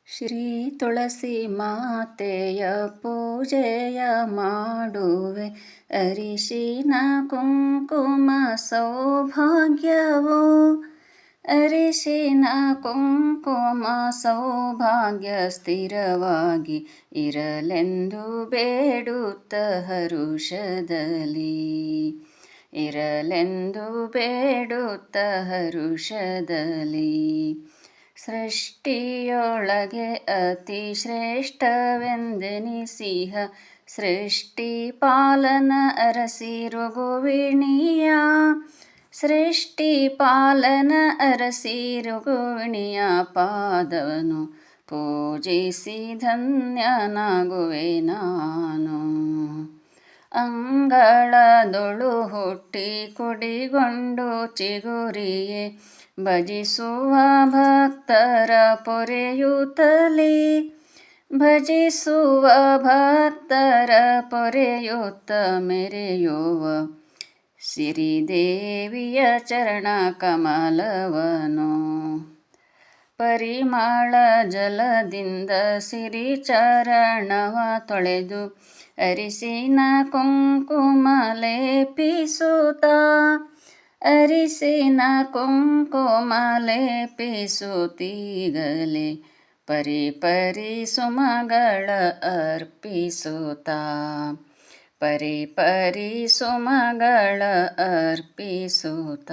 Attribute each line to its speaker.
Speaker 1: ಶ್ರೀ ತುಳಸಿ ಮಾತೆಯ ಪೂಜೆಯ ಮಾಡುವೆ, ಅರಿಶಿನ ಕುಂಕುಮ ಸೌಭಾಗ್ಯವೋ. ಅರಿಶಿನ ಕುಂಕುಮ ಸೌಭಾಗ್ಯ ಸ್ಥಿರವಾಗಿ ಇರಲೆಂದು ಬೇಡುತ್ತ ಹರುಷದಲ್ಲಿ, ಇರಲೆಂದು ಬೇಡುತ್ತ ಹರುಷದಲ್ಲಿ. ಸೃಷ್ಟಿಯೊಳಗೆ ಅತಿ ಶ್ರೇಷ್ಠವೆಂದೆನಿಸಿಹ ಸೃಷ್ಟಿ ಪಾಲನ ಅರಸಿ ರಘುವಿಣಿಯ, ಸೃಷ್ಟಿ ಪಾಲನ ಅರಸಿ ರಘುವಿಣಿಯ ಪಾದವನು ಪೂಜಿಸಿ ಧನ್ಯನಾಗುವೆ ನಾನು. ಅಂಗಳದೊಳು ಹುಟ್ಟಿ ಕುಡಿಗೊಂಡು ಚಿಗುರಿಯೇ ಭಜಿಸುವ ಭಕ್ತರ ಪೊರೆಯುತ್ತಲೇ, ಭಜಿಸುವ ಭಕ್ತರ ಪೊರೆಯುತ್ತ ಮೆರೆಯುವ ಸಿರಿದೇವಿಯ ಚರಣ ಕಮಲವನು. ಪರಿಮಳ ಜಲದಿಂದ ಸಿರಿ ಚರಣವ ತೊಳೆದು ಅರಿಶಿನ ಕುಂಕುಮ ಲೇಪಿಸುತ್ತ, ಅರಿಶಿನ ಕುಂಕುಮ ಲೇಪಿಸುತ್ತೀಗಲೇ ಪರಿಪರಿ ಸುಮಗಳ ಅರ್ಪಿಸುತ್ತ, ಪರಿಪರಿ ಸುಮಗಳ ಅರ್ಪಿಸುತ್ತ.